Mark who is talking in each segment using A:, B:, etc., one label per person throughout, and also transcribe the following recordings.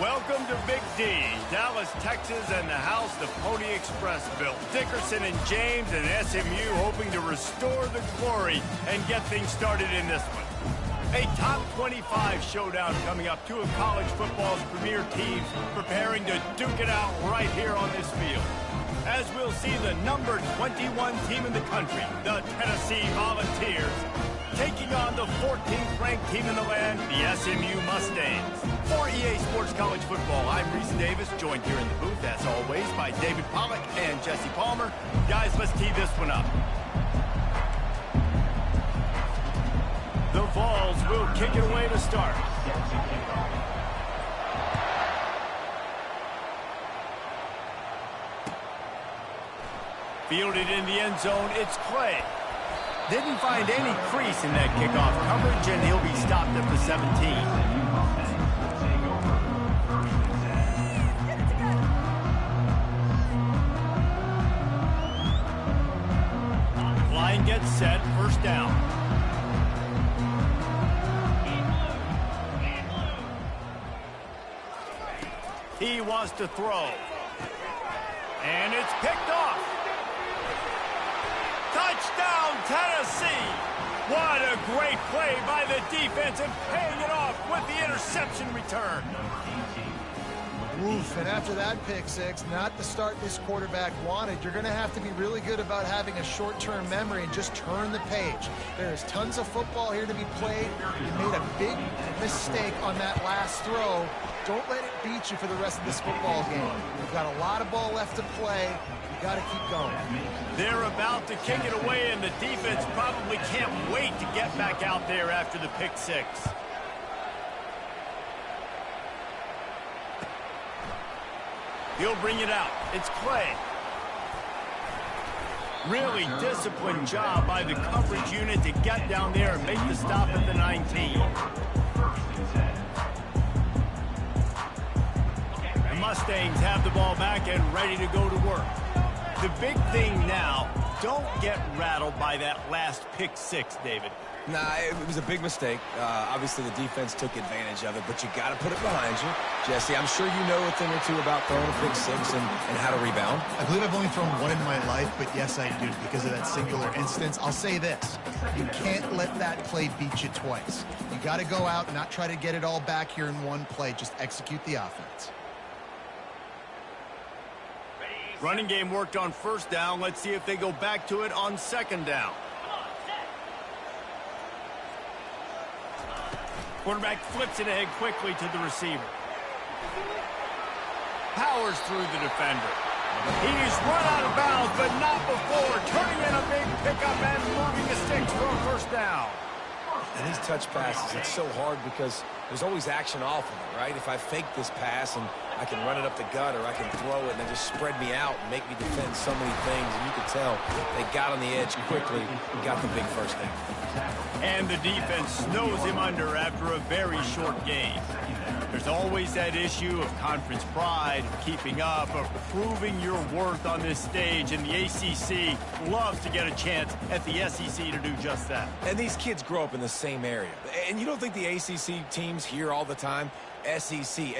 A: Welcome to Big D, Dallas, Texas, and the house the Pony Express built. Dickerson and James and SMU hoping to restore the glory and get things started in this one. A top 25 showdown coming up. Two of college football's premier teams preparing to duke it out right here on this field. As we'll see the number 21 team in the country, the Tennessee Volunteers, taking on the 14th ranked team in the land, the SMU Mustangs. For EA Sports College Football, I'm Reese Davis, joined here in the booth, as always, by David Pollack and Jesse Palmer. Guys, let's tee this one up. The Vols will kick it away to start. Fielded in the end zone, it's Clay. Didn't find any crease in that kickoff coverage, and he'll be stopped at the 17. Line gets set, first down. He wants to throw. And it's picked off. Touchdown, Tennessee! What a great play by the defense and paying it off with the interception return.
B: Oof, and after that pick six, not the start this quarterback wanted. You're going to have to be really good about having a short-term memory and just turn the page. There's tons of football here to be played. You made a big mistake on that last throw. Don't let it beat you for the rest of this football game. You've got a lot of ball left to play. You got to keep going.
A: They're about to kick it away, and the defense probably can't wait to get back out there after the pick six. He'll bring it out. It's Clay. Really disciplined job by the coverage unit to get down there and make the stop at the 19. The Mustangs have the ball back and ready to go to work. The big thing now, don't get rattled by that last pick six, David.
C: Nah, it was a big mistake. Obviously, the defense took advantage of it, but you got to put it behind you. Jesse, I'm sure you know a thing or two about throwing a pick six and how to rebound.
D: I believe I've only thrown one in my life, but yes, I do, because of that singular instance. I'll say this. You can't let that play beat you twice. You got to go out and not try to get it all back here in one play. Just execute the offense.
A: Running game worked on first down. Let's see if they go back to it on second down. Quarterback flips it ahead quickly to the receiver. Powers through the defender. He's run out of bounds, but not before turning in a big pickup and moving the sticks for a first down.
C: And these touch passes, it's so hard because there's always action off of it, right? If I fake this pass and I can run it up the gut, or I can throw it and then just spread me out and make me defend so many things, and you can tell they got on the edge quickly and got the big first down.
A: And the defense snows him under after a very short game. There's always that issue of conference pride, keeping up, of proving your worth on this stage, and the ACC loves to get a chance at the SEC to do just that.
C: And these kids grow up in the same area. And you don't think the ACC teams hear all the time, SEC,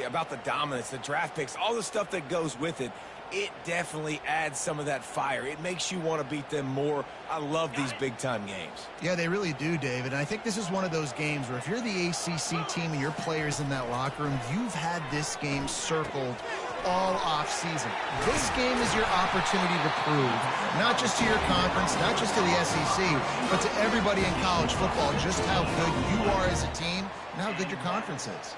C: about the dominance, the draft picks, all the stuff that goes with it. It definitely adds some of that fire. It makes you want to beat them more. I love these big-time games.
D: Yeah, they really do, David. And I think this is one of those games where if you're the ACC team and your players in that locker room, you've had this game circled all off-season. This game is your opportunity to prove, not just to your conference, not just to the SEC, but to everybody in college football, just how good you are as a team and how good your conference is.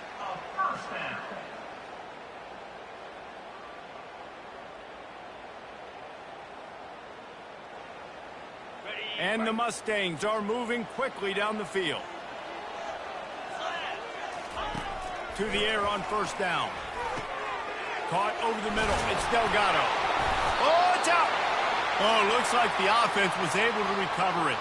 A: And the Mustangs are moving quickly down the field. To the air on first down. Caught over the middle. It's Delgado. Oh, it's out. Oh, looks like the offense was able to recover it.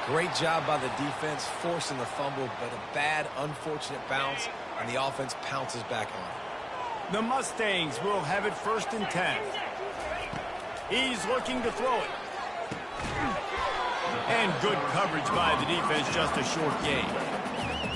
C: Great job by the defense forcing the fumble, but a bad, unfortunate bounce, and the offense pounces back on it.
A: The Mustangs will have it first and 10. He's looking to throw it. And good coverage by the defense, just a short gain.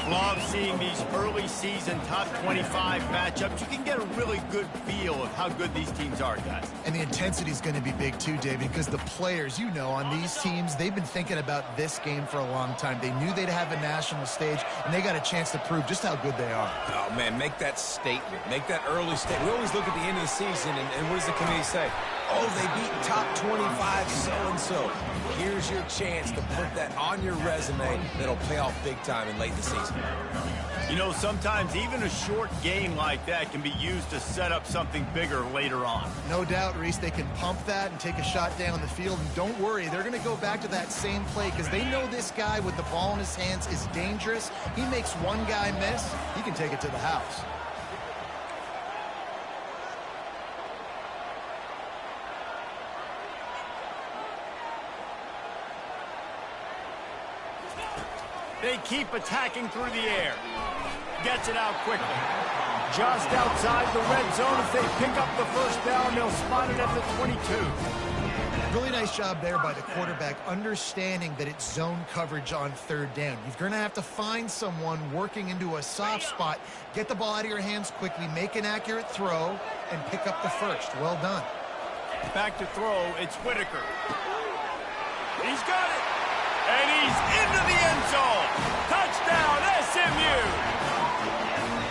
A: Love seeing these early season top 25 matchups. You can get a really good feel of how good these teams are, guys.
B: And the intensity is going to be big too, David, because the players, you know, on these teams, they've been thinking about this game for a long time. They knew they'd have a national stage, and they got a chance to prove just how good they are.
C: Oh, man, make that statement. Make that early statement. We always look at the end of the season, and what does the committee say? Oh, they beat top 25 so-and-so. Here's your chance to put that on your resume that'll pay off big time in late in the season.
A: You know, sometimes even a short game like that can be used to set up something bigger later on.
B: No doubt, Reese, they can pump that and take a shot down the field. And don't worry, they're going to go back to that same play because they know this guy with the ball in his hands is dangerous. He makes one guy miss, he can take it to the house.
A: They keep attacking through the air. Gets it out quickly. Just outside the red zone. If they pick up the first down, they'll spot it at the 22.
B: Really nice job there by the quarterback, understanding that it's zone coverage on third down. You're going to have to find someone working into a soft spot, get the ball out of your hands quickly, make an accurate throw, and pick up the first. Well done.
A: Back to throw. It's Whitaker. He's got it. And he's into the end zone. Touchdown, SMU.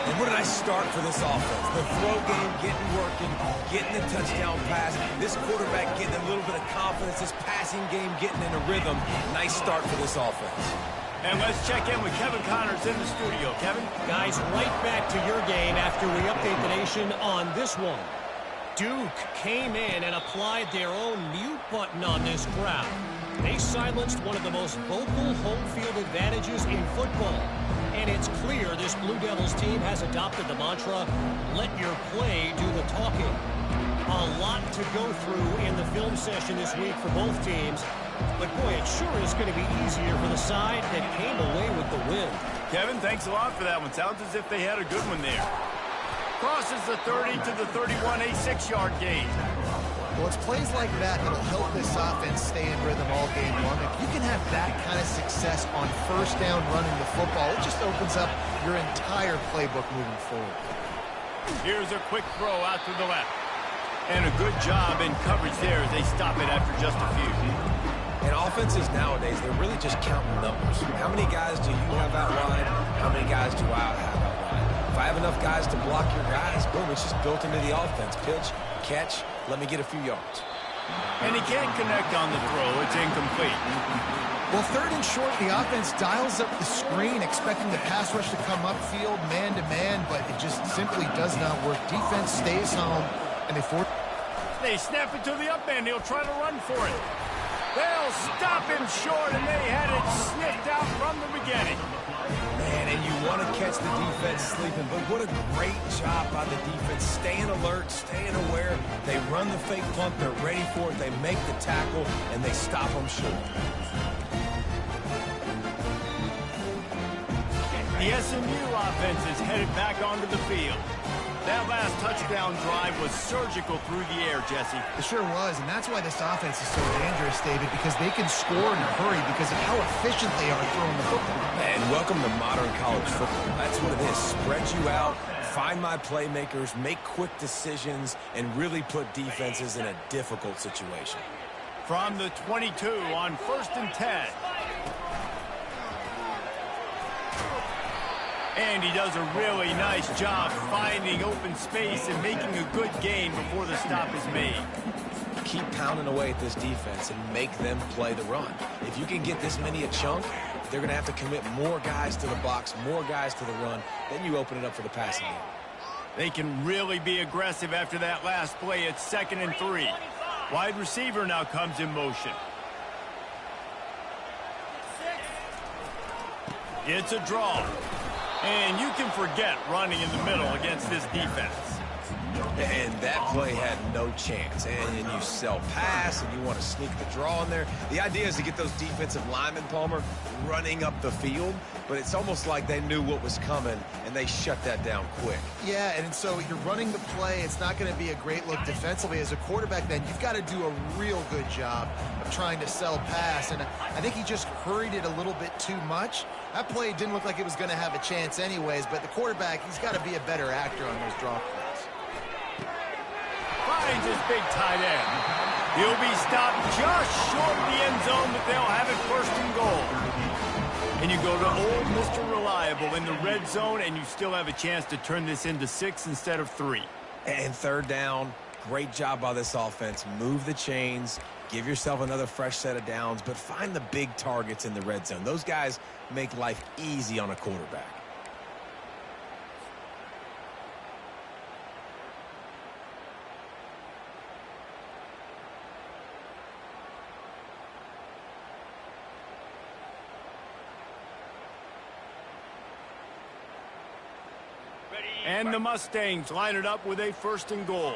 C: And what a nice start for this offense. The throw game getting working, getting the touchdown pass. This quarterback getting a little bit of confidence. This passing game getting in a rhythm. Nice start for this offense.
A: And let's check in with Kevin Connors in the studio. Kevin?
E: Guys, right back to your game after we update the nation on this one. Duke came in and applied their own mute button on this crowd. They silenced one of the most vocal home field advantages in football. And it's clear this Blue Devils team has adopted the mantra, let your play do the talking. A lot to go through in the film session this week for both teams. But boy, it sure is going to be easier for the side that came away with the win.
A: Kevin, thanks a lot for that one. Sounds as if they had a good one there. Crosses the 30 to the 31, a 6-yard gain.
B: Well, it's plays like that that'll help this offense stay in rhythm all game long. If you can have that kind of success on first down running the football, it just opens up your entire playbook moving forward.
A: Here's a quick throw out to the left. And a good job in coverage there as they stop it after just a few.
C: And offenses nowadays, they're really just counting numbers. How many guys do you have out wide? How many guys do I have out wide? If I have enough guys to block your guys, boom, it's just built into the offense. Pitch, catch, let me get a few yards.
A: And he can't connect on the throw. It's incomplete.
B: Well, third and short, the offense dials up the screen, expecting the pass rush to come upfield man-to-man, but it just simply does not work. Defense stays home, and
A: they snap it to the up man. He'll try to run for it. They'll stop him short, and they had it sniffed out from the beginning.
C: Man, and you want to catch the defense sleeping, but what a great job by the defense. Staying alert, staying aware. They run the fake punt. They're ready for it. They make the tackle, and they stop them short.
A: The SMU offense is headed back onto the field. That last touchdown drive was surgical through the air, Jesse.
B: It sure was, and that's why this offense is so dangerous, David, because they can score in a hurry because of how efficient they are throwing the football.
C: And welcome to modern college football. That's what it is. Spread you out, find my playmakers, make quick decisions, and really put defenses in a difficult situation.
A: From the 22 on 1st and 10. And he does a really nice job finding open space and making a good gain before the stop is made.
C: Keep pounding away at this defense and make them play the run. If you can get this many a chunk, they're going to have to commit more guys to the box, more guys to the run. Then you open it up for the passing game.
A: They can really be aggressive after that last play. It's 2nd and 3. Wide receiver now comes in motion. It's a draw. And you can forget running in the middle against this defense.
C: And that play had no chance. And you sell pass, and you want to sneak the draw in there. The idea is to get those defensive linemen, Palmer, running up the field. But it's almost like they knew what was coming, and they shut that down quick.
B: Yeah, and so you're running the play. It's not going to be a great look defensively. As a quarterback, then, you've got to do a real good job of trying to sell pass. And I think he just hurried it a little bit too much. That play didn't look like it was going to have a chance anyways, but the quarterback, he's got to be a better actor on those draw plays.
A: Finds his big tight end. He'll be stopped just short of the end zone, but they'll have it first and goal. And you go to old Mr. Reliable in the red zone, and you still have a chance to turn this into 6 instead of 3.
C: And third down, great job by this offense. Move the chains, give yourself another fresh set of downs, but find the big targets in the red zone. Those guys make life easy on a quarterback.
A: And the Mustangs line it up with a first and goal.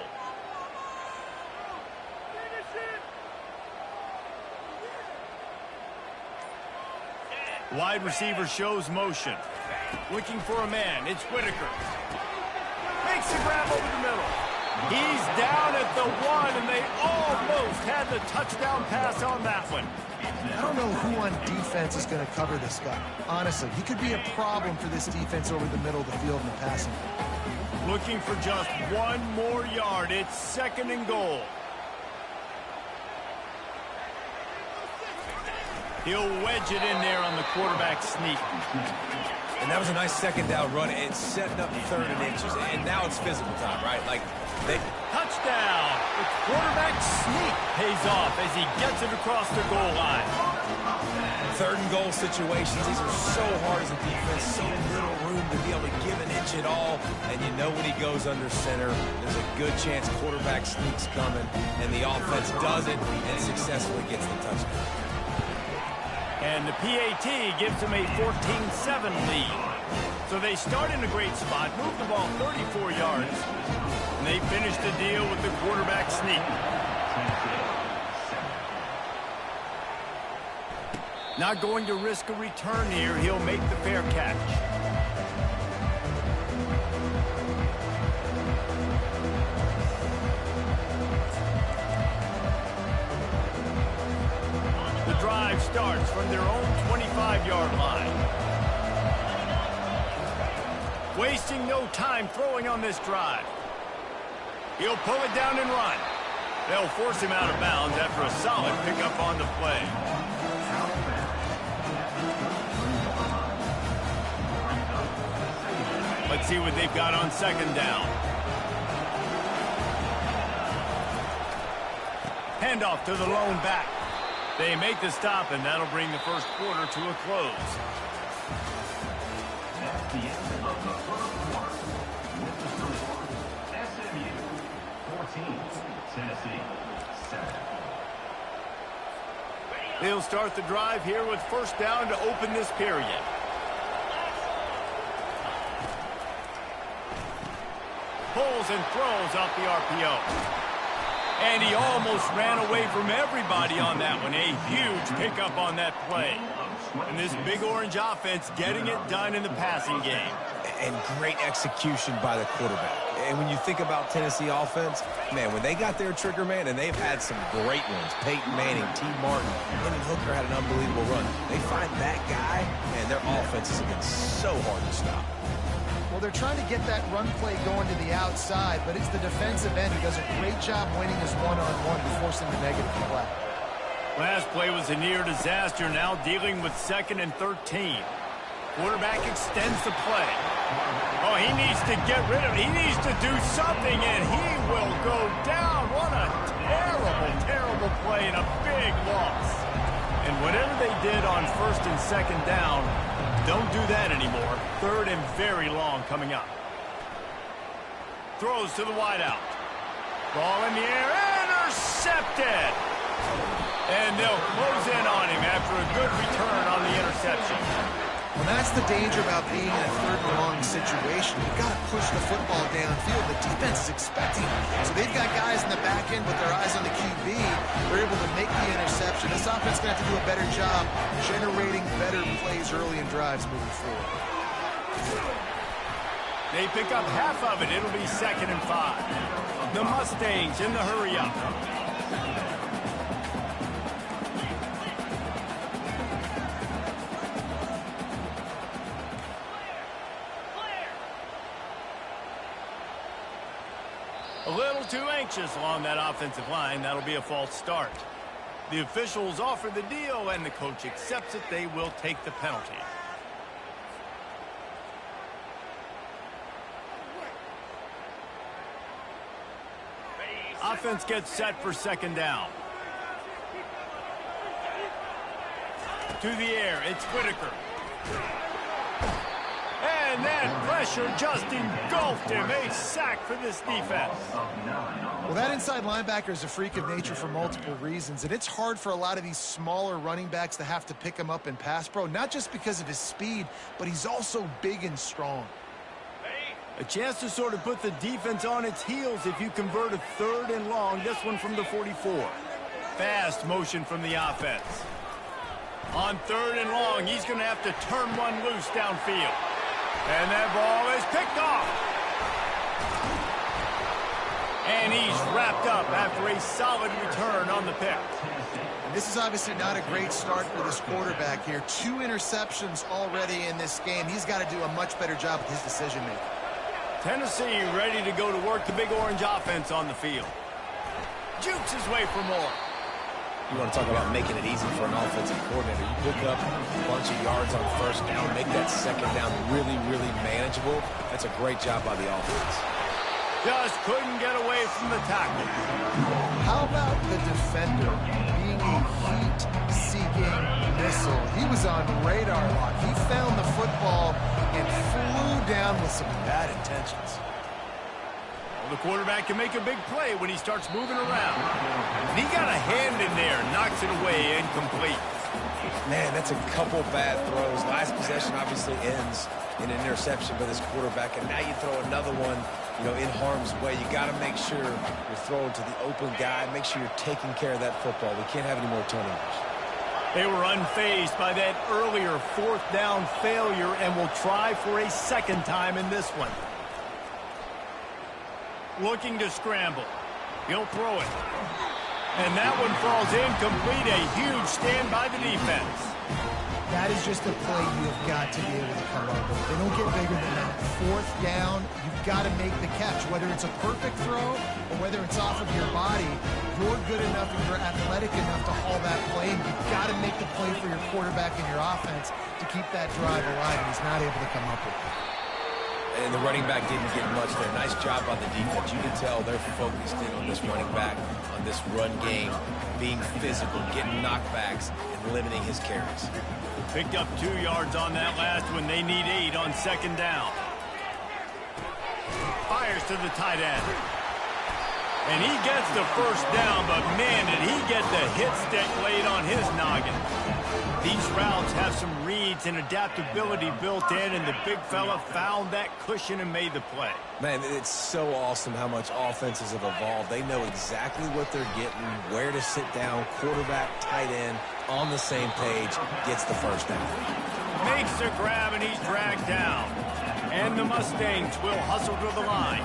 A: Wide receiver shows motion. Looking for a man. It's Whitaker. Makes the grab over the middle. He's down at the 1, and they almost had the touchdown pass on that one.
B: I don't know who on defense is going to cover this guy. Honestly, he could be a problem for this defense over the middle of the field in the passing game.
A: Looking for just 1 more yard. It's second and goal. He'll wedge it in there on the quarterback sneak.
C: And that was a nice second down run. It's setting up 3rd and inches. And now it's physical time, right?
A: Touchdown! The quarterback sneak pays off as he gets it across the goal line.
C: 3rd and goal situations. These are so hard as a defense. So little room to be able to give an inch at all. And you know when he goes under center, there's a good chance quarterback sneak's coming. And the offense does it and successfully gets the touchdown.
A: And the PAT gives them a 14-7 lead. So they start in a great spot, move the ball 34 yards, and they finish the deal with the quarterback sneak. Not going to risk a return here. He'll make the fair catch. Drive starts from their own 25-yard line. Wasting no time throwing on this drive. He'll pull it down and run. They'll force him out of bounds after a solid pickup on the play. Let's see what they've got on second down. Handoff to the lone back. They make the stop, and that'll bring the first quarter to a close.
F: That's the end of the first quarter. With the score, SMU 14, Tennessee 7.
A: They'll start the drive here with first down to open this period. Pulls and throws off the RPO. And he almost ran away from everybody on that one. A huge pickup on that play. And this Big Orange offense getting it done in the passing game.
C: And great execution by the quarterback. And when you think about Tennessee offense, man, when they got their trigger man, and they've had some great ones, Peyton Manning, T. Martin, Hendon Hooker had an unbelievable run. They find that guy, and their offense has been so hard to stop.
B: Well, they're trying to get that run play going to the outside, but it's the defensive end who does a great job winning his one-on-one and forcing the negative play.
A: Last play was a near disaster, now dealing with 2nd and 13. Quarterback extends the play. Oh, he needs to get rid of it. He needs to do something, and he will go down. What a terrible, terrible play and a big loss. And whatever they did on 1st and 2nd down, don't do that anymore. 3rd and very long coming up. Throws to the wideout. Ball in the air, intercepted. And they'll close in on him after a good return on the interception.
B: Well, that's the danger about being in a third and long situation. You've got to push the football downfield. The defense is expecting it. So they've got guys in the back end with their eyes on the QB. They're able to make the interception. This offense is going to have to do a better job generating better plays early in drives moving forward.
A: They pick up half of it. It'll be 2nd and 5. The Mustangs in the hurry-up. A little too anxious along that offensive line. That'll be a false start. The officials offer the deal, and the coach accepts it. They will take the penalty. Offense gets set for 2nd down. To the air, it's Whitaker. And that pressure just engulfed him. A sack for this defense.
B: Well, that inside linebacker is a freak of nature for multiple reasons, and it's hard for a lot of these smaller running backs to have to pick him up in pass pro, not just because of his speed, but he's also big and strong.
A: A chance to sort of put the defense on its heels if you convert a 3rd and long. This one from the 44. Fast motion from the offense. On 3rd and long, he's going to have to turn one loose downfield. And that ball is picked off. And he's wrapped up after a solid return on the pick.
B: And this is obviously not a great start for this quarterback here. 2 interceptions already in this game. He's got to do a much better job with his decision-making.
A: Tennessee ready to go to work the Big Orange offense on the field. Jukes his way for more.
C: You want to talk about making it easy for an offensive coordinator. You pick up a bunch of yards on 1st down, make that 2nd down really, really manageable. That's a great job by the offense.
A: Just couldn't get away from the tackle.
B: How about the defender being a heat-seeking missile? He was on radar lock. He found the football and flew down with some bad intentions.
A: The quarterback can make a big play when he starts moving around. And he got a hand in there, knocks it away, incomplete.
C: Man, that's a couple bad throws. Last possession obviously ends in an interception by this quarterback, and now you throw another one, in harm's way. You got to make sure you're throwing to the open guy. Make sure you're taking care of that football. We can't have any more turnovers.
A: They were unfazed by that earlier 4th down failure and will try for a 2nd time in this one. Looking to scramble. He'll throw it. And that one falls incomplete. A huge stand by the defense.
B: That is just a play you've got to be able to come up with. They don't get bigger than that. 4th down, you've got to make the catch. Whether it's a perfect throw or whether it's off of your body, you're good enough and you're athletic enough to haul that play. And you've got to make the play for your quarterback and your offense to keep that drive alive, and he's not able to come up with it.
C: And the running back didn't get much there. Nice job on the defense. You can tell they're focused in on this running back, on this run game, being physical, getting knockbacks, and limiting his carries.
A: Picked up 2 yards on that last one. They need 8 on 2nd down. Fires to the tight end. And he gets the 1st down, but man, did he get the hit stick laid on his noggin. These routes have some reads and adaptability built in, and the big fella found that cushion and made the play.
C: Man, it's so awesome how much offenses have evolved. They know exactly what they're getting, where to sit down, quarterback, tight end, on the same page, gets the 1st down.
A: Makes the grab, and he's dragged down. And the Mustangs will hustle to the line.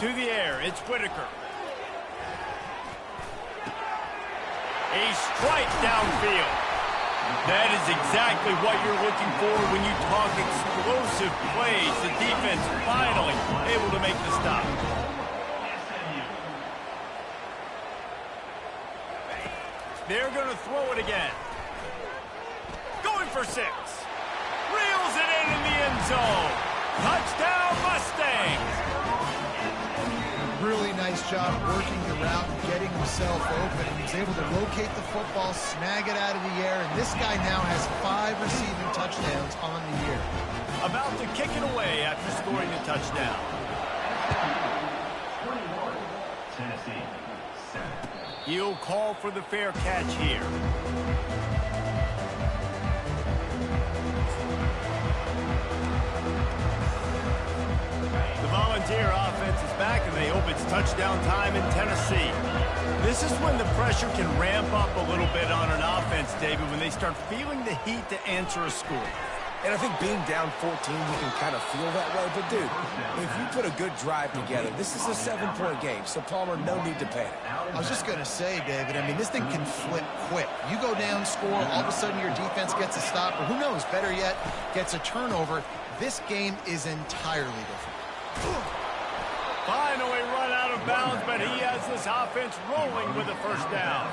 A: To the air, it's Whitaker. A strike downfield. That is exactly what you're looking for when you talk explosive plays. The defense finally able to make the stop. They're going to throw it again. Going for 6. Reels it in the end zone. Touchdown, Mustangs.
B: Really nice job working the route and getting himself open. He was able to locate the football, snag it out of the air, and this guy now has 5 receiving touchdowns on the year.
A: About to kick it away after scoring a touchdown.
F: 21, Tennessee,
A: He'll call for the fair catch here. The Volunteer offense is back, and they hope it's touchdown time in Tennessee. This is when the pressure can ramp up a little bit on an offense, David, when they start feeling the heat to answer a score.
C: And I think being down 14, you can kind of feel that way. But, dude, if you put a good drive together, this is a 7-point game. So, Palmer, no need to panic.
D: I was just going to say, David, I mean, this thing can flip quick. You go down, score, all of a sudden your defense gets a stop, or who knows, better yet, gets a turnover. This game is entirely different.
A: Finally run out of bounds, but he has this offense rolling with a first down.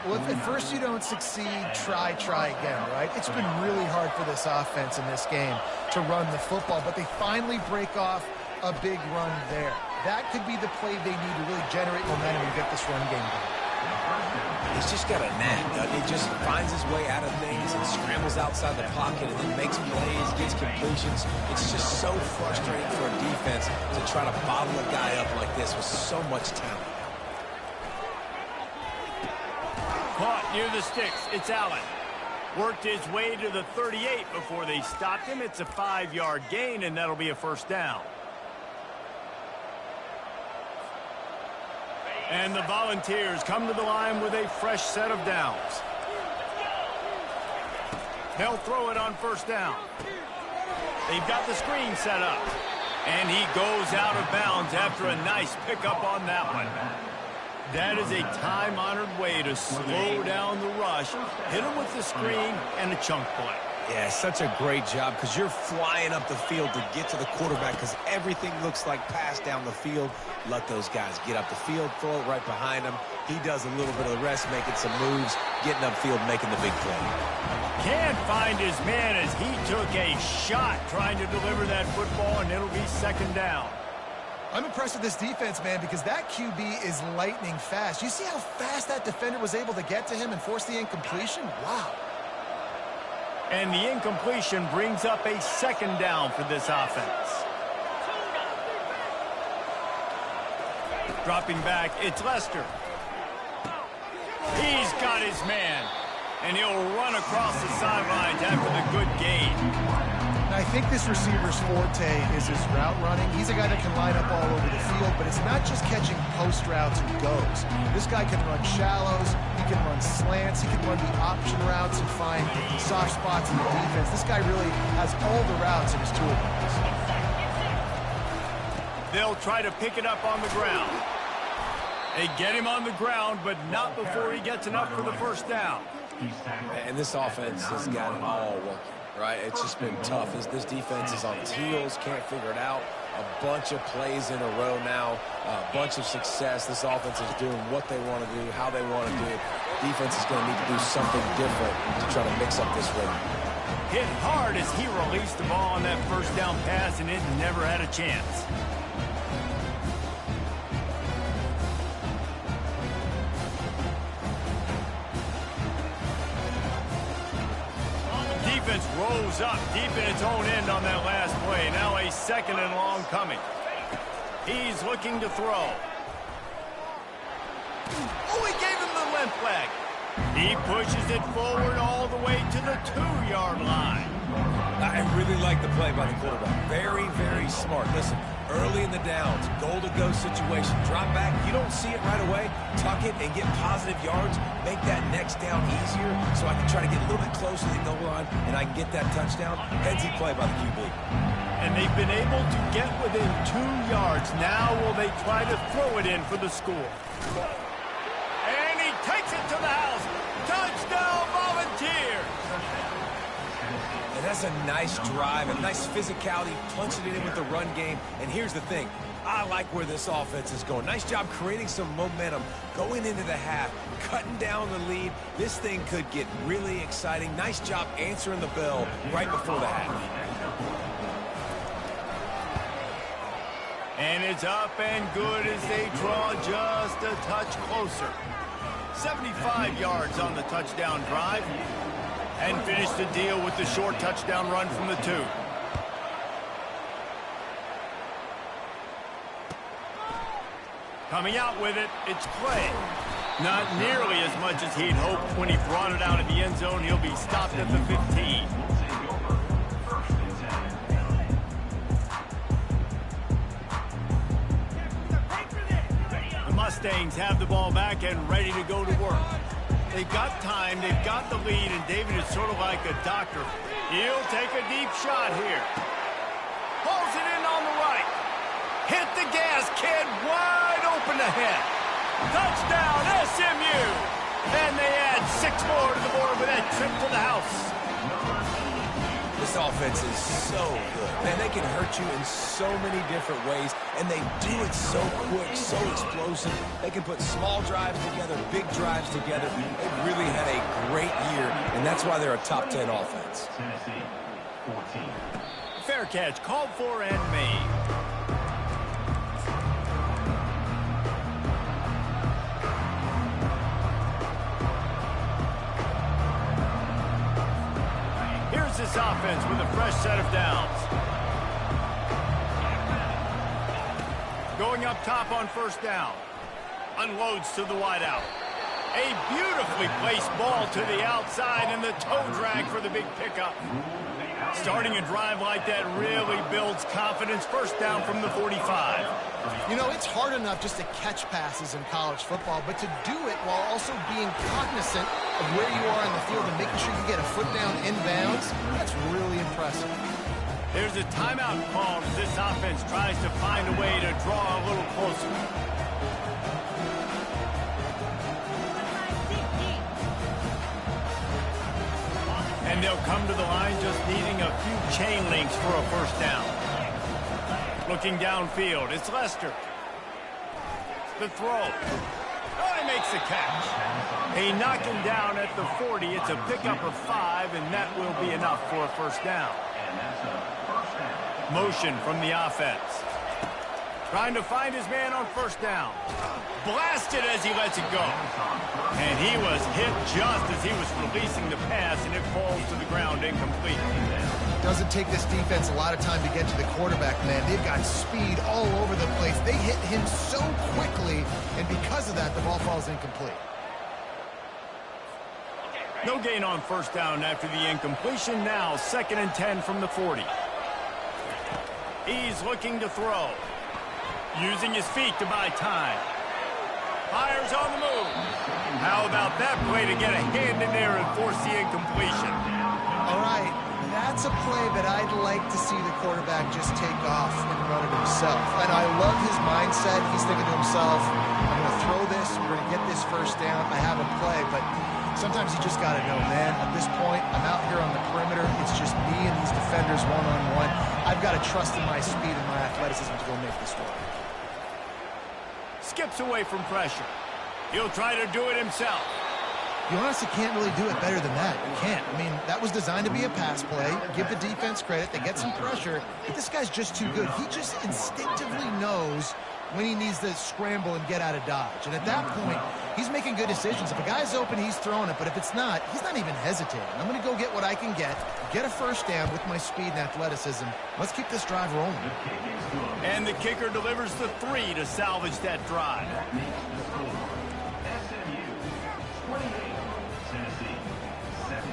B: Well, if at first you don't succeed, try again, right? It's been really hard for this offense in this game to run the football, but they finally break off a big run there. That could be the play they need to really generate momentum and get this run game going.
C: He's just got a knack, doesn't he? Just finds his way out of things and scrambles outside the pocket and then makes plays, gets completions. It's just so frustrating for a defense to try to bottle a guy up like this with so much talent.
A: Caught near the sticks. It's Allen. Worked his way to the 38 before they stopped him. It's a 5-yard gain, and that'll be a first down. And the Volunteers come to the line with a fresh set of downs. They'll throw it on first down. They've got the screen set up. And he goes out of bounds after a nice pickup on that one. That is a time-honored way to slow down the rush, hit him with the screen, and a chunk play.
C: Yeah, such a great job because you're flying up the field to get to the quarterback because everything looks like pass down the field. Let those guys get up the field, throw it right behind him. He does a little bit of the rest, making some moves, getting upfield, making the big play.
A: Can't find his man as he took a shot trying to deliver that football, and it'll be second down.
B: I'm impressed with this defense, man, because that QB is lightning fast. You see how fast that defender was able to get to him and force the incompletion? Wow.
A: And the incompletion brings up a second down for this offense. Dropping back, it's Lester. He's got his man, and he'll run across the sidelines after the good gain.
B: I think this receiver's forte is his route running. He's a guy that can line up all over the field, but it's not just catching post routes and goes. This guy can run shallows, he can run slants, he can run the option routes and find soft spots in the defense. This guy really has all the routes in his toolbox.
A: They'll try to pick it up on the ground. They get him on the ground, but not before he gets enough for the first down.
C: And this offense has got it all working. Right, it's just been tough. This defense is on its heels, can't figure it out. A bunch of plays in a row now, a bunch of success. This offense is doing what they want to do, how they want to do it. Defense is going to need to do something different to try to mix up this rhythm.
A: Hit hard as he released the ball on that first down pass, and it never had a chance. Defense rolls up deep in its own end on that last play. Now a second and long coming. He's looking to throw. Oh, he gave him the limp leg. He pushes it forward all the way to the 2-yard line.
C: I really like the play by the quarterback. Very, very smart. Listen, early in the downs, goal-to-go situation, drop back. You don't see it right away. Tuck it and get positive yards. Make that next down easier so I can try to get a little bit closer to the goal line and I can get that touchdown. Headsy play by the QB.
A: And they've been able to get within 2 yards. Now will they try to throw it in for the score? And he takes it to the house. Touchdown, Volunteers!
C: And that's a nice drive, a nice physicality, punching it in with the run game. And here's the thing. I like where this offense is going. Nice job creating some momentum, going into the half, cutting down the lead. This thing could get really exciting. Nice job answering the bell right before the half.
A: And it's up and good as they draw just a touch closer. 75 yards on the touchdown drive. And finish the deal with the short touchdown run from the 2. Coming out with it, it's Clay. Not nearly as much as he'd hoped when he brought it out of the end zone. He'll be stopped at the 15. The Mustangs have the ball back and ready to go to work. They've got time, they've got the lead, and David is sort of like a doctor. He'll take a deep shot here. Pulls it in on the right. Hit the gas, kid, wide open ahead. Touchdown, SMU! And they add 6 more to the board with that trip to the house.
C: This offense is so good. Man, they can hurt you in so many different ways, and they do it so quick, so explosive. They can put small drives together, big drives together. They've really had a great year, and that's why they're a top 10 offense.
F: Tennessee, 14.
A: Fair catch, called for and made. This offense with a fresh set of downs. Going up top on first down. Unloads to the wideout. A beautifully placed ball to the outside and the toe drag for the big pickup. Starting a drive like that really builds confidence. First down from the 45.
B: You know, it's hard enough just to catch passes in college football, but to do it while also being cognizant of where you are in the field and making sure you get a foot down inbounds, that's really impressive.
A: There's a timeout called as this offense tries to find a way to draw a little closer. And they'll come to the line just needing a few chain links for a first down. Looking downfield, it's Lester. The throw. Oh, he makes the catch. He knocked him down at the 40. It's a pickup of 5, and that will be enough for a first down. Motion from the offense. Trying to find his man on first down. Blasted as he lets it go. And he was hit just as he was releasing the pass, and it falls to the ground incomplete.
B: Doesn't take this defense a lot of time to get to the quarterback, man. They've got speed all over the place. They hit him so quickly, and because of that, the ball falls incomplete.
A: No gain on first down after the incompletion. Now 2nd and 10 from the 40. He's looking to throw. Using his feet to buy time. Fires on the move. How about that play to get a hand in there and force the incompletion?
B: All right, that's a play that I'd like to see the quarterback just take off and run it himself. And I love his mindset. He's thinking to himself, I'm going to throw this, we're going to get this first down, I have a play. But sometimes you just got to know, man, at this point, I'm out here on the perimeter. It's just me and these defenders one-on-one. I've got to trust in my speed and my athleticism to go make this work.
A: Skips away from pressure. He'll try to do it himself.
B: You honestly can't really do it better than that. You can't. I mean, that was designed to be a pass play. Give the defense credit. They get some pressure. But this guy's just too good. He just instinctively knows when he needs to scramble and get out of dodge. And at that point, he's making good decisions. If a guy's open, he's throwing it. But if it's not, he's not even hesitating. I'm going to go get what I can get a first down with my speed and athleticism. Let's keep this drive rolling.
A: And the kicker delivers the 3 to salvage that drive.
F: SMU, 28. Tennessee, 17.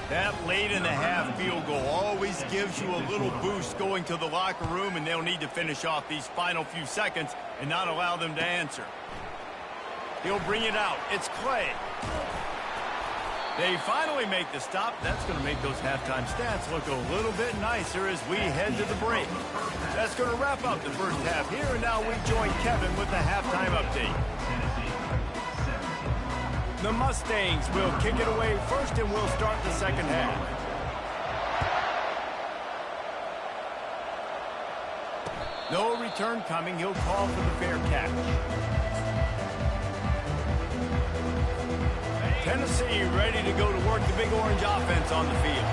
A: That late in the half field goal always gives you a little boost going to the locker room, and they'll need to finish off these final few seconds and not allow them to answer. He'll bring it out. It's Clay. They finally make the stop. That's going to make those halftime stats look a little bit nicer as we head to the break. That's going to wrap up the first half here, and now we join Kevin with the halftime update. The Mustangs will kick it away first, and we'll start the second half. No return coming. He'll call for the fair catch. Tennessee ready to go to work the Big Orange offense on the field.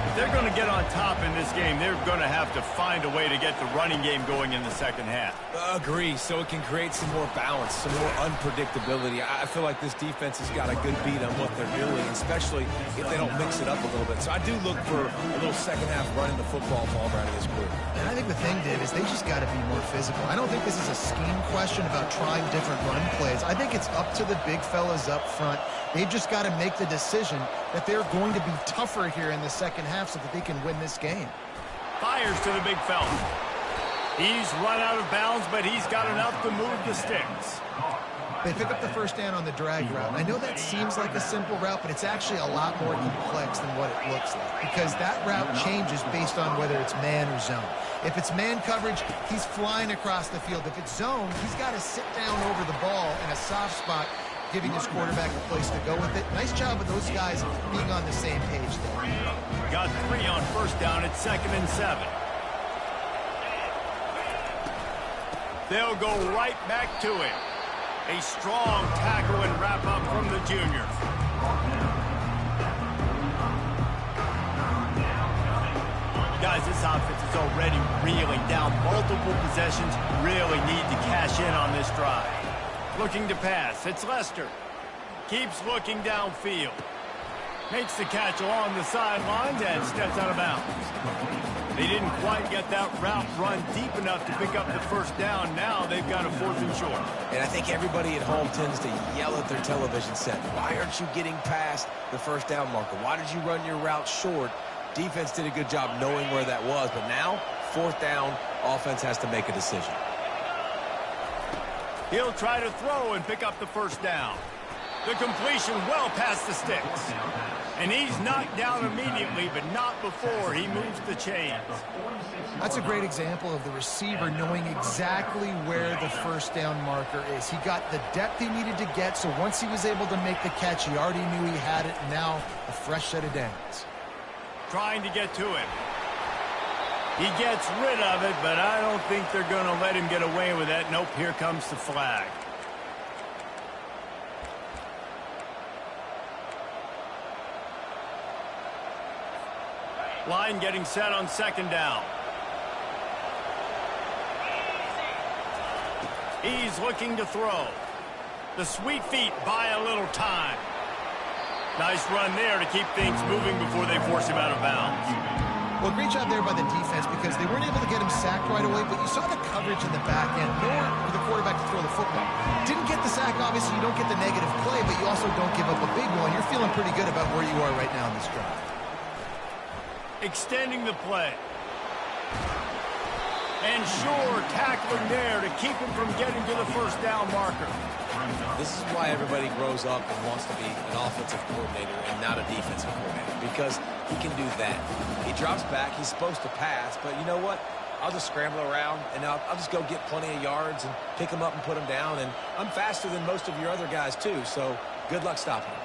A: If they're going to get on top in this game, they're going to have to find a way to get the running game going in the second half.
C: Agree, so it can create some more balance, some more unpredictability. I feel like this defense has got a good beat on what they're doing, especially if they don't mix it up a little bit. So I do look for a little second half running the football ball out of this group.
D: And I think the thing, Dave, is they just got to be more physical. I don't think this is a scheme question about trying different run plays. I think it's up to the big fellas up front. They've just got to make the decision that they're going to be tougher here in the second half so that they can win this game.
A: Fires to the big fella. He's run out of bounds, but he's got enough to move the sticks.
B: They pick up the first down on the drag route. I know that seems like a simple route, but it's actually a lot more complex than what it looks like because that route changes based on whether it's man or zone. If it's man coverage, he's flying across the field. If it's zone, he's got to sit down over the ball in a soft spot, giving his quarterback a place to go with it. Nice job of those guys being on the same page there.
A: Got 3 on first down at 2nd and 7. They'll go right back to it. A strong tackle and wrap up from the junior. Guys, this offense is already reeling down. Multiple possessions, really need to cash in on this drive. Looking to pass. It's Lester. Keeps looking downfield. Makes the catch along the sidelines and steps out of bounds. They didn't quite get that route run deep enough to pick up the first down. Now they've got a 4th and short.
C: And I think everybody at home tends to yell at their television set. Why aren't you getting past the first down marker? Why did you run your route short? Defense did a good job knowing where that was. But now, 4th down, offense has to make a decision.
A: He'll try to throw and pick up the first down. The completion well past the sticks. And he's knocked down immediately, but not before he moves the chains.
B: That's a great example of the receiver knowing exactly where the first down marker is. He got the depth he needed to get, so once he was able to make the catch, he already knew he had it, and now a fresh set of downs.
A: Trying to get to him. He gets rid of it, but I don't think they're going to let him get away with that. Nope, here comes the flag. Line getting set on 2nd down. He's looking to throw. The sweet feet buy a little time. Nice run there to keep things moving before they force him out of bounds.
B: Well, great job there by the defense because they weren't able to get him sacked right away, but you saw the coverage in the back end, nor for the quarterback to throw the football. Didn't get the sack, obviously. You don't get the negative play, but you also don't give up a big one. You're feeling pretty good about where you are right now in this drive.
A: Extending the play. And sure, tackling there to keep him from getting to the first down marker.
C: This is why everybody grows up and wants to be an offensive coordinator and not a defensive coordinator, because he can do that. He drops back. He's supposed to pass, but you know what? I'll just scramble around, and I'll just go get plenty of yards and pick him up and put him down, and I'm faster than most of your other guys, too, so good luck stopping him.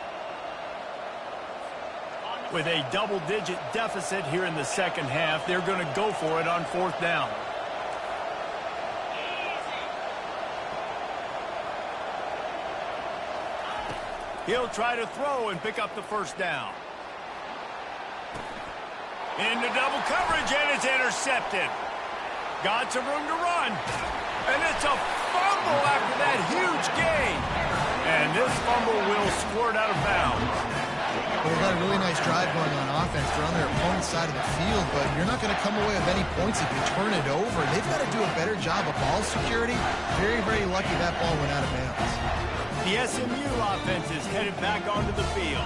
A: With a double-digit deficit here in the second half, they're going to go for it on 4th down. He'll try to throw and pick up the first down. Into double coverage, and it's intercepted. Got some room to run. And it's a fumble after that huge gain. And this fumble will squirt out of bounds.
B: Well, they've got a really nice drive going on offense. They're on their opponent's side of the field, but you're not going to come away with any points if you turn it over. They've got to do a better job of ball security. Very, very lucky that ball went out of bounds.
A: The SMU offense is headed back onto the field.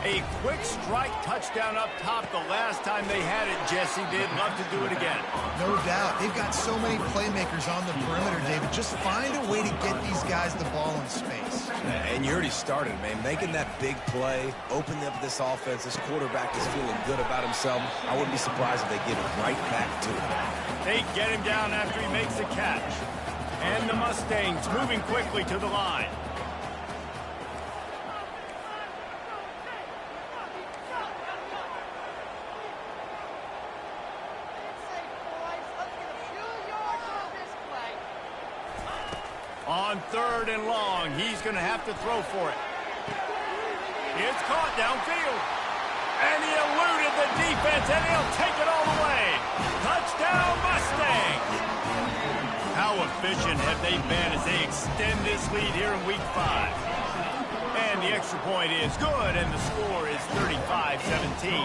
A: A quick strike touchdown up top the last time they had it, Jesse. They'd love to do it again.
B: No doubt. They've got so many playmakers on the perimeter, David. Just find a way to get these guys the ball in space.
C: And you already started, man. Making that big play, opening up this offense. This quarterback is feeling good about himself. I wouldn't be surprised if they give it right back to him.
A: They get him down after he makes the catch. And the Mustangs moving quickly to the line. On 3rd and long, he's going to have to throw for it. It's caught downfield. And he eluded the defense, and he'll take it all the way. Touchdown, Mustangs! How efficient have they been as they extend this lead here in Week 5? And the extra point is good, and the score is 35-17.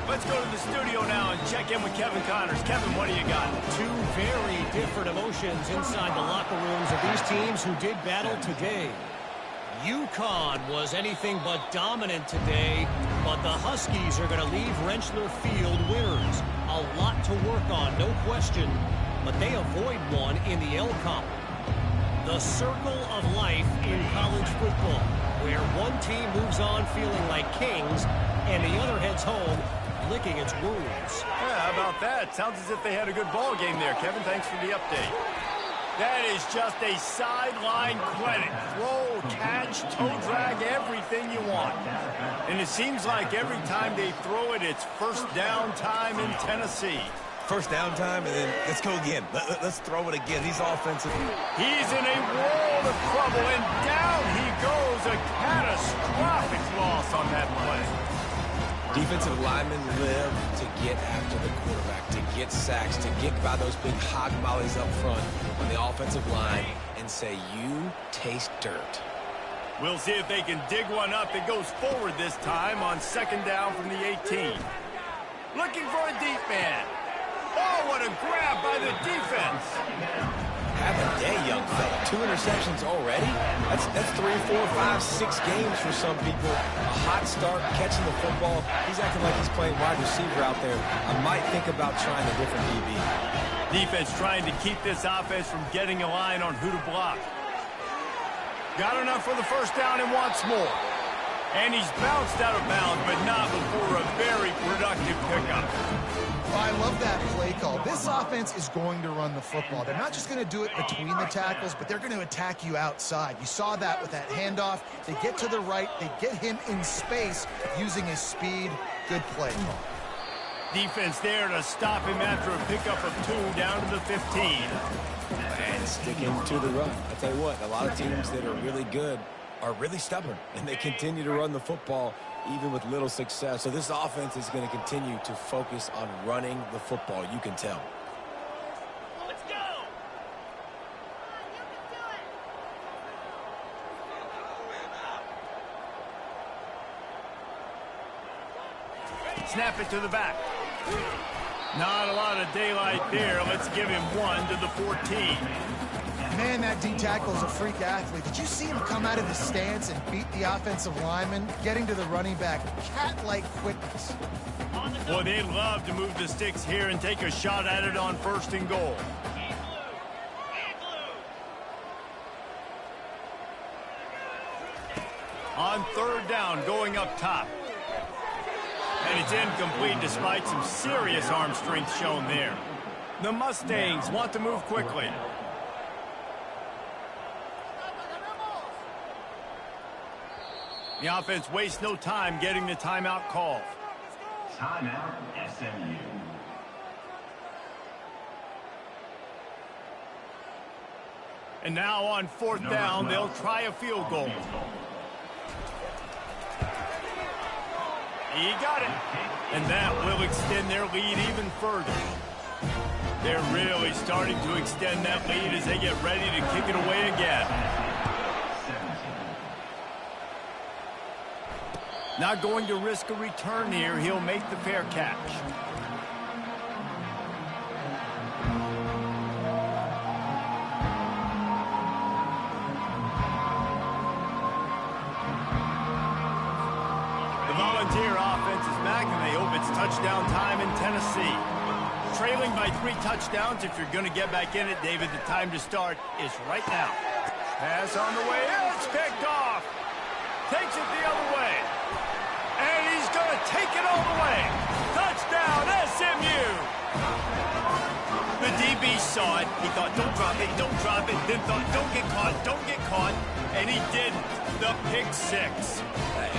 A: Let's go to the studio now and check in with Kevin Connors. Kevin, what do you got?
E: Two very different emotions inside the locker rooms of these teams who did battle today. UConn was anything but dominant today, but the Huskies are going to leave Rentschler Field winners. A lot to work on, no question, but they avoid one in the L Comp. The circle of life in college football, where one team moves on feeling like kings and the other heads home licking its wounds.
A: Yeah, how about that? Sounds as if they had a good ball game there, Kevin. Thanks for the update. That is just a sideline clinic. Throw, catch, toe drag, everything you want. And it seems like every time they throw it, it's first down time in Tennessee.
C: First down time, and then let's go again. Let's throw it again. These offensive...
A: He's in a world of trouble, and down he goes. A catastrophic loss on that play.
C: Defensive linemen live to get after the quarterback, to get sacks, to get by those big hog mollies up front on the offensive line and say, you taste dirt.
A: We'll see if they can dig one up. It goes forward this time on second down from the 18. Looking for a deep man. Oh, what a grab by the defense.
C: Have a day, young fella. 2 interceptions already? That's 3, 4, 5, 6 games for some people. A hot start, catching the football. He's acting like he's playing wide receiver out there. I might think about trying a different DB.
A: Defense trying to keep this offense from getting a line on who to block. Got enough for the first down and wants more. And he's bounced out of bounds, but not before a very productive pickup.
B: I love that play call. This offense is going to run the football. They're not just going to do it between the tackles, but they're going to attack you outside. You saw that with that handoff. They get to the right. They get him in space using his speed. Good play call.
A: Defense there to stop him after a pickup of 2 down to the 15.
C: And sticking to the run. I tell you what, a lot of teams that are really good are really stubborn, and they continue to run the football even with little success. So this offense is going to continue to focus on running the football. You can tell.
A: Let's go! Snap it to the back. Not a lot of daylight there. Let's give him 1 to the 14.
B: Man, that D-tackle is a freak athlete. Did you see him come out of his stance and beat the offensive lineman, getting to the running back? Cat-like quickness.
A: Boy, they'd love to move the sticks here and take a shot at it on 1st and goal. On 3rd down, going up top. And it's incomplete despite some serious arm strength shown there. The Mustangs want to move quickly. The offense wastes no time getting the timeout called.
F: Timeout, SMU.
A: And now on 4th down, they'll try a field goal. He got it. And that will extend their lead even further. They're really starting to extend that lead as they get ready to kick it away again. Not going to risk a return here. He'll make the fair catch. The Volunteer offense is back, and they hope it's touchdown time in Tennessee. Trailing by 3 touchdowns. If you're going to get back in it, David, the time to start is right now. Pass on the way. It's picked off. Takes it the other way. And he's going to take it all the way. Touchdown, SMU. The DB saw it. He thought, don't drop it, don't drop it. Then thought, don't get caught, don't get caught. And he did the pick 6.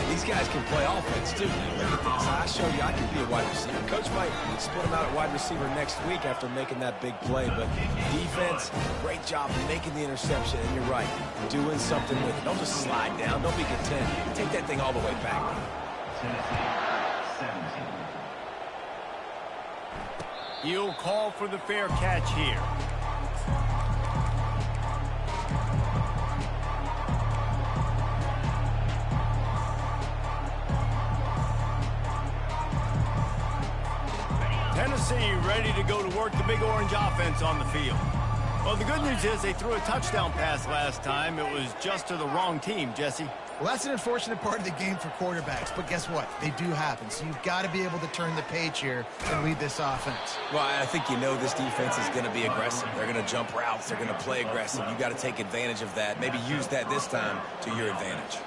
C: These guys can play offense, too. Look at this. I showed you I can be a wide receiver. Coach might split him out at wide receiver next week after making that big play. But defense, great job making the interception. And you're right, doing something with it. Don't just slide down. Don't be content. Take that thing all the way back.
A: He'll call for the fair catch here. Tennessee ready to go to work the Big Orange offense on the field. Well, the good news is they threw a touchdown pass last time. It was just to the wrong team, Jesse.
B: Well, that's an unfortunate part of the game for quarterbacks, but guess what? They do happen, so you've got to be able to turn the page here and lead this offense.
C: Well, I think you know this defense is going to be aggressive. They're going to jump routes. They're going to play aggressive. You got to take advantage of that. Maybe use that this time to your advantage.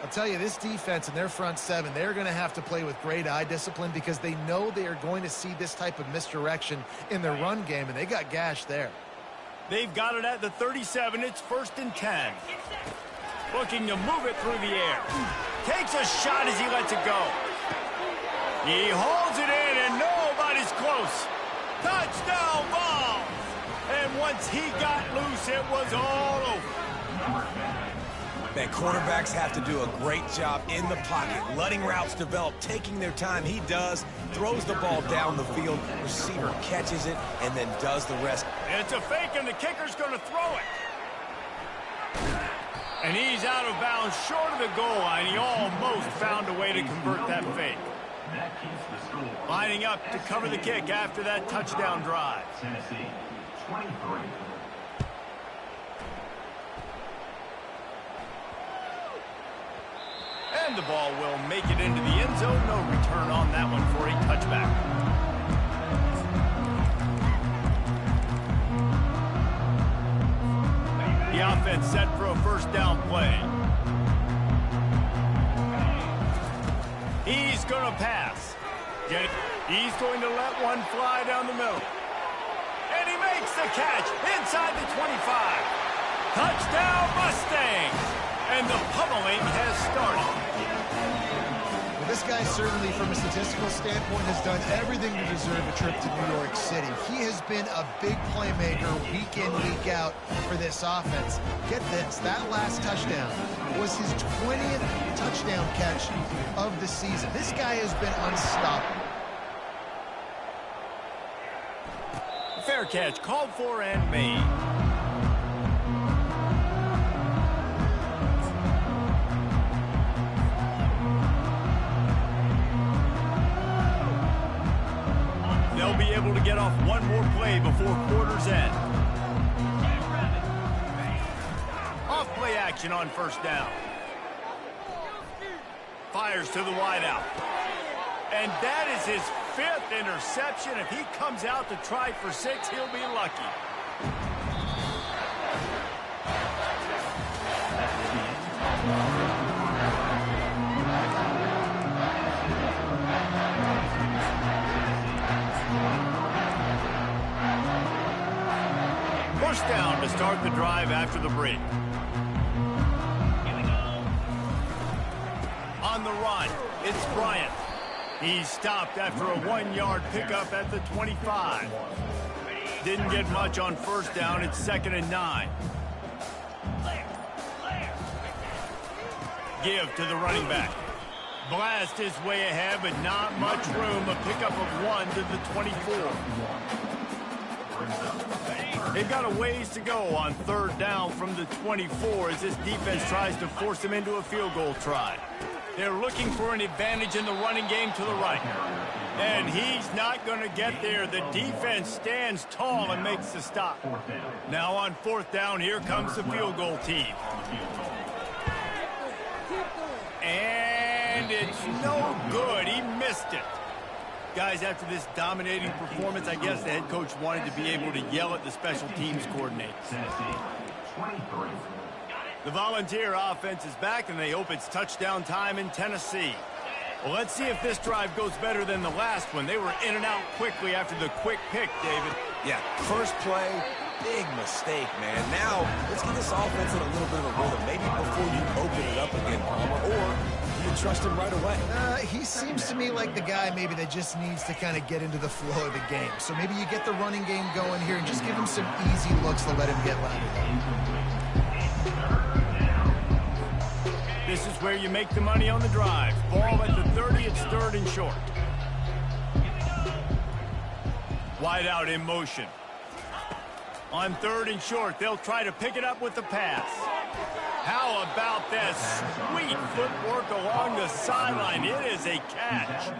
B: I'll tell you, this defense and their front seven, they're going to have to play with great eye discipline because they know they are going to see this type of misdirection in their run game, and they got gashed there.
A: They've got it at the 37. It's 1st and 10. Looking to move it through the air. Takes a shot as he lets it go. He holds it in, and nobody's close. Touchdown ball! And once he got loose, it was all over.
C: Man, quarterbacks have to do a great job in the pocket, letting routes develop, taking their time. He does, throws the ball down the field, receiver catches it, and then does the rest.
A: It's a fake, and the kicker's going to throw it. And he's out of bounds, short of the goal line. He almost found a way to convert that fake. Lining up to cover the kick after that touchdown drive.
F: Tennessee, 23.
A: And the ball will make it into the end zone. No return on that one for a touchback. The offense set for a first down play. He's going to pass. He's going to let one fly down the middle. And he makes the catch inside the 25. Touchdown Mustangs! And the pummeling has started.
B: Well, this guy certainly, from a statistical standpoint, has done everything to deserve a trip to New York City. He has been a big playmaker week in, week out for this offense. Get this, that last touchdown was his 20th touchdown catch of the season. This guy has been unstoppable.
A: Fair catch called for and made. They'll be able to get off one more play before quarter's end. Off play action on first down. Fires to the wideout. And that is his 5th interception. If he comes out to try for 6, he'll be lucky. First down to start the drive after the break. On the run, it's Bryant. He's stopped after a 1-yard pickup at the 25. Didn't get much on first down. It's 2nd and 9. Give to the running back. Blast his way ahead, but not much room. A pickup of 1 to the 24. They've got a ways to go on third down from the 24 as this defense tries to force them into a field goal try. They're looking for an advantage in the running game to the right. And he's not going to get there. The defense stands tall and makes the stop. Now on fourth down, here comes the field goal team. And it's no good. He missed it. Guys, after this dominating performance, I guess the head coach wanted to be able to yell at the special teams coordinator. The Volunteer offense is back, and they hope it's touchdown time in Tennessee. Well, let's see if this drive goes better than the last one. They were in and out quickly after the quick pick, David.
C: Yeah, first play, big mistake, man. Now, let's get this offense in a little bit of a rhythm. Maybe before you open it up again, Palmer, or you trust him right away.
B: He seems to me like the guy maybe that just needs to kind of get into the flow of the game. So maybe you get the running game going here and just give him some easy looks to let him get lateral.
A: This is where you make the money on the drive. Ball at the 30, it's 3rd and short. Wide out in motion. On 3rd and short, they'll try to pick it up with the pass. How about that sweet footwork along the sideline? It is a catch.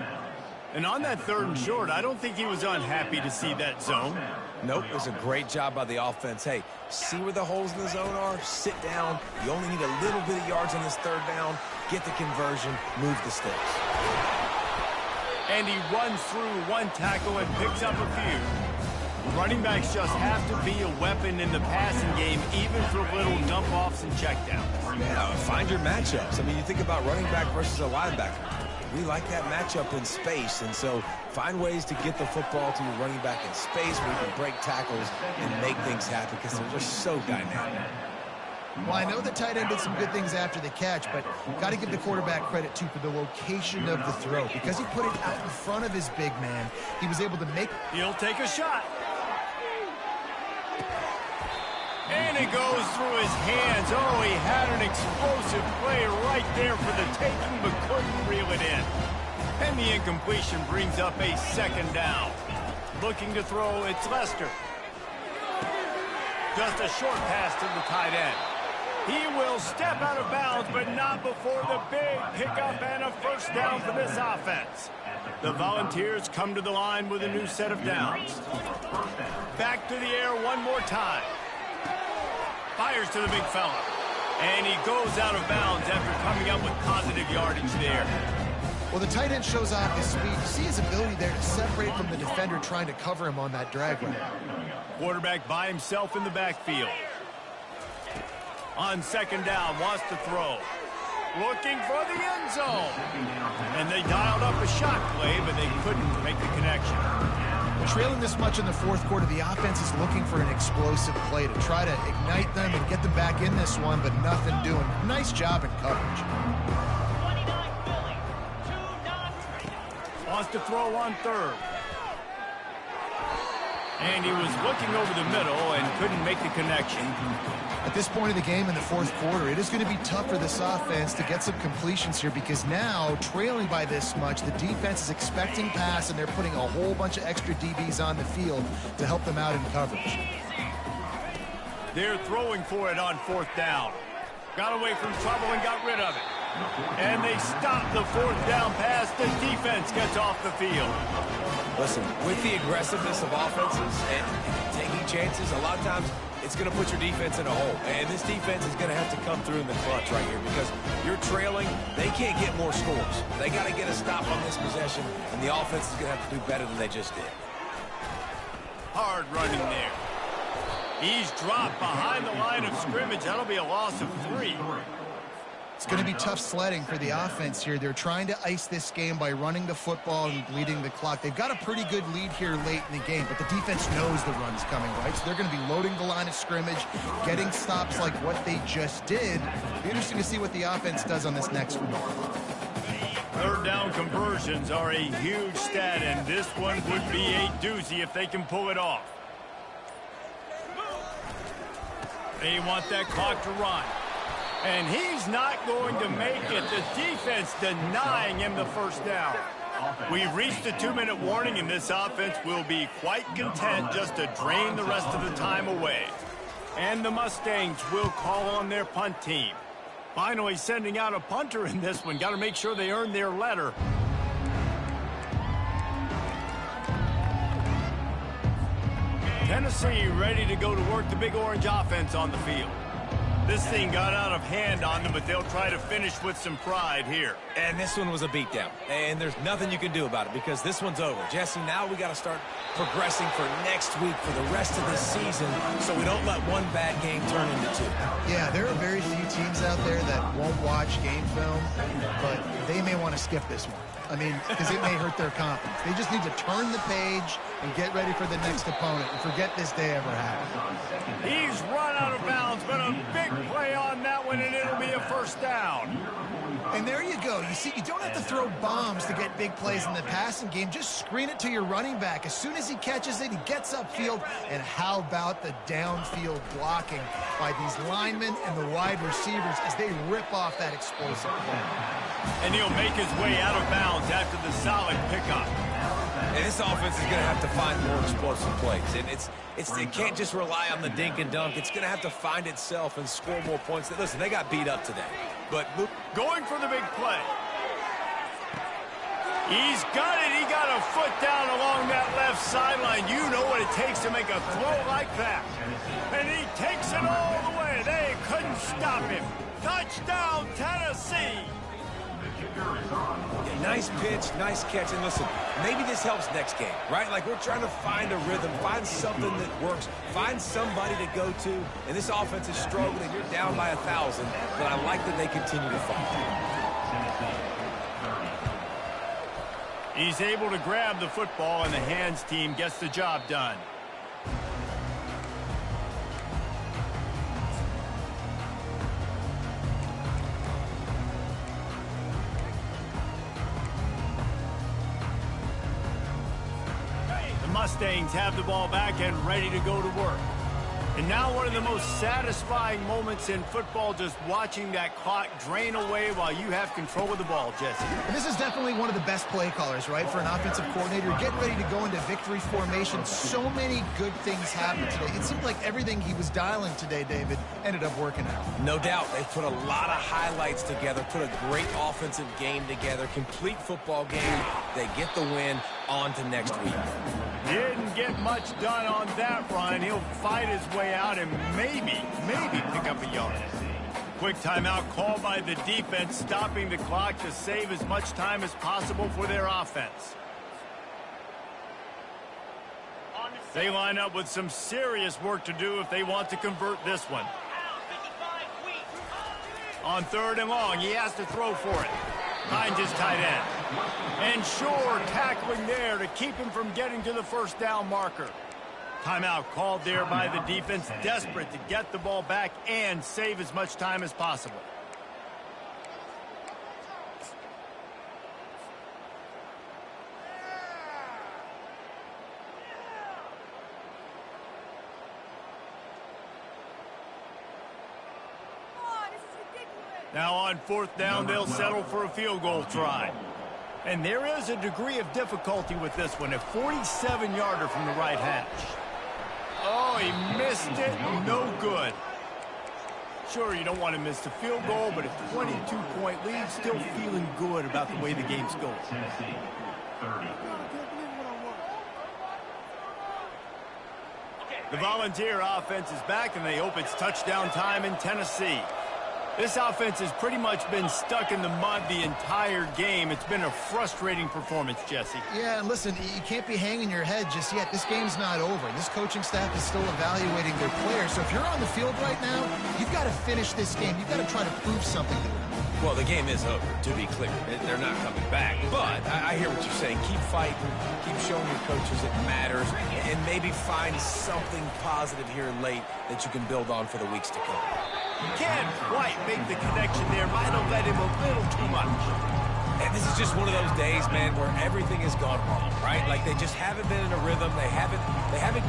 A: And on that 3rd and short, I don't think he was unhappy to see that zone.
C: Nope, it was a great job by the offense. Hey, see where the holes in the zone are? Sit down. You only need a little bit of yards on this 3rd down. Get the conversion, move the sticks.
A: And he runs through one tackle and picks up a few. Running backs just have to be a weapon in the passing game, even for little dump-offs and checkdowns.
C: Yeah, find your matchups. I mean, you think about running back versus a linebacker. We like that matchup in space, and so find ways to get the football to your running back in space where you can break tackles and make things happen because they're just so dynamic.
D: Well, I know the tight end did some good things after the catch, but got to give the quarterback credit, too, for the location of the throw. Because he put it out in front of his big man, he was able to make...
A: He'll take a shot. And it goes through his hands. Oh, he had an explosive play right there for the taking, but couldn't reel it in. And the incompletion brings up a 2nd down. Looking to throw, it's Lester. Just a short pass to the tight end. He will step out of bounds, but not before the big pickup and a 1st down for this offense. The Volunteers come to the line with a new set of downs. Back to the air one more time. Fires to the big fella. And he goes out of bounds after coming up with positive yardage there.
D: Well, the tight end shows off his speed. You see his ability there to separate from the defender trying to cover him on that drag route.
A: Quarterback by himself in the backfield. On 2nd down, wants to throw. Looking for the end zone. And they dialed up a shot play, but they couldn't make the connection.
D: Trailing this much in the 4th quarter, the offense is looking for an explosive play to try to ignite them and get them back in this one, but nothing doing. Nice job in coverage.
A: Wants to throw on 3rd. And he was looking over the middle and couldn't make the connection.
D: At this point of the game in the 4th quarter, it is going to be tough for this offense to get some completions here because now, trailing by this much, the defense is expecting pass and they're putting a whole bunch of extra DBs on the field to help them out in coverage.
A: They're throwing for it on 4th down. Got away from trouble and got rid of it. And they stop the 4th down pass. The defense gets off the field.
C: Listen, with the aggressiveness of offenses and taking chances, a lot of times it's going to put your defense in a hole. And this defense is going to have to come through in the clutch right here because you're trailing. They can't get more scores. They got to get a stop on this possession, and the offense is going to have to do better than they just did.
A: Hard running there. He's dropped behind the line of scrimmage. That'll be a loss of 3.
D: It's going to be tough sledding for the offense here. They're trying to ice this game by running the football and bleeding the clock. They've got a pretty good lead here late in the game, but the defense knows the run's coming, right? So they're going to be loading the line of scrimmage, getting stops like what they just did. It'll be interesting to see what the offense does on this next one.
A: 3rd down conversions are a huge stat, and this one would be a doozy if they can pull it off. They want that clock to run. And he's not going to make it. The defense denying him the 1st down. We've reached a 2-minute warning, and this offense will be quite content just to drain the rest of the time away. And the Mustangs will call on their punt team. Finally sending out a punter in this one. Got to make sure they earn their letter. Tennessee ready to go to work the Big Orange offense on the field. This thing got out of hand on them, but they'll try to finish with some pride here.
C: And this one was a beatdown. And there's nothing you can do about it because this one's over. Jesse, now we got to start progressing for next week for the rest of this season so we don't let one bad game turn into 2.
D: Yeah, there are very few teams out there that won't watch game film, but they may want to skip this one. I mean, because it may hurt their confidence. They just need to turn the page and get ready for the next opponent and forget this day ever happened.
A: He's run out of bounds, but a big play on that one, and it'll be a 1st down.
D: And there you go. You see, you don't have to throw bombs to get big plays in the passing game. Just screen it to your running back. As soon as he catches it, he gets upfield. And how about the downfield blocking by these linemen and the wide receivers as they rip off that explosive play.
A: And he'll make his way out of bounds after the solid pickup.
C: And this offense is going to have to find more explosive plays. And it can't just rely on the dink and dunk. It's going to have to find itself and score more points. Listen, they got beat up today. But
A: going for the big play. He's got it. He got a foot down along that left sideline. You know what it takes to make a throw like that. And he takes it all the way. They couldn't stop him. Touchdown, Tennessee.
C: Yeah, nice pitch, nice catch. And listen, maybe this helps next game, right? Like we're trying to find a rhythm, find something that works, find somebody to go to. And this offense is struggling. You're down by 1,000, but I like that they continue to fight.
A: He's able to grab the football, and the hands team gets the job done. Mustangs have the ball back and ready to go to work. And now one of the most satisfying moments in football, just watching that clock drain away while you have control of the ball, Jesse.
D: And this is definitely one of the best play callers, right, for an offensive coordinator. Getting ready to go into victory formation. So many good things happened today. It seemed like everything he was dialing today, David, ended up working out.
C: No doubt. They put a lot of highlights together, put a great offensive game together, complete football game. They get the win. On to next week.
A: Didn't get much done on that run. He'll fight his way out and maybe pick up a yard. Quick timeout called by the defense, stopping the clock to save as much time as possible for their offense. They line up with some serious work to do if they want to convert this one. On 3rd and long, he has to throw for it. Finds his tight end. And Shore tackling there to keep him from getting to the first down marker. Timeout called there by the defense, desperate to get the ball back and save as much time as possible. Now on 4th down, they'll settle for a field goal try. And there is a degree of difficulty with this one, a 47-yarder from the right hash. Oh, he missed it. No good. Sure, you don't want to miss the field goal, but a 22-point lead, still feeling good about the way the game's going.
F: Tennessee, 30.
A: The Volunteer offense is back, and they hope it's touchdown time in Tennessee. This offense has pretty much been stuck in the mud the entire game. It's been a frustrating performance, Jesse.
D: Yeah, and listen, you can't be hanging your head just yet. This game's not over. This coaching staff is still evaluating their players. So if you're on the field right now, you've got to finish this game. You've got to try to prove something to them.
C: Well, the game is over, to be clear. They're not coming back. But I hear what you're saying. Keep fighting. Keep showing your coaches it matters. And maybe find something positive here late that you can build on for the weeks to come.
A: Can't quite make the connection there. Might have led him a little too much.
C: And this is just one of those days, man, where everything has gone wrong, right? Like they just haven't been in a rhythm. They haven't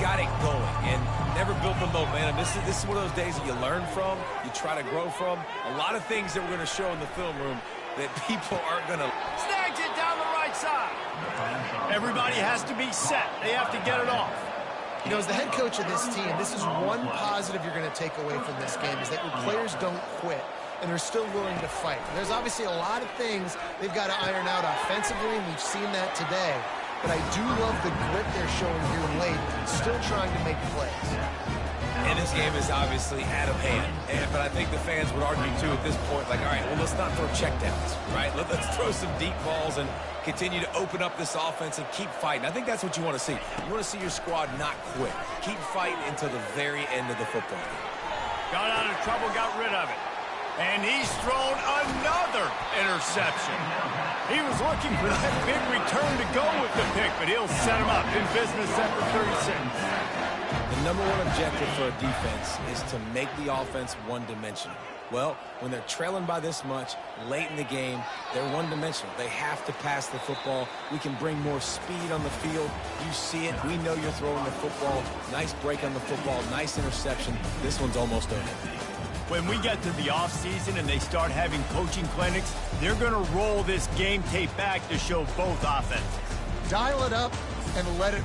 C: got it going and never built the momentum. This is one of those days that you learn from, you try to grow from. A lot of things that we're going to show in the film room that people aren't going to.
A: Snags it down the right side. Everybody has to be set. They have to get it off.
B: You know, as the head coach of this team, this is one positive you're going to take away from this game, is that your players don't quit, and they're still willing to fight. There's obviously a lot of things they've got to iron out offensively, and we've seen that today. But I do love the grit they're showing here late, still trying to make plays.
C: And this game is obviously out of hand. But I think the fans would argue, too, at this point, like, all right, well, let's not throw checkdowns, right? Let's throw some deep balls and continue to open up this offense and keep fighting. I think that's what you want to see. You want to see your squad not quit. Keep fighting until the very end of the football game.
A: Got out of trouble, got rid of it. And he's thrown another interception. He was looking for that big return to go with the pick, but he'll set him up in business at the 36.
C: The number one objective for a defense is to make the offense one-dimensional. Well, when they're trailing by this much, late in the game, they're one-dimensional. They have to pass the football. We can bring more speed on the field. You see it. We know you're throwing the football. Nice break on the football. Nice interception. This one's almost over.
A: When we get to the offseason and they start having coaching clinics, they're going to roll this game tape back to show both offenses.
B: Dial it up and let it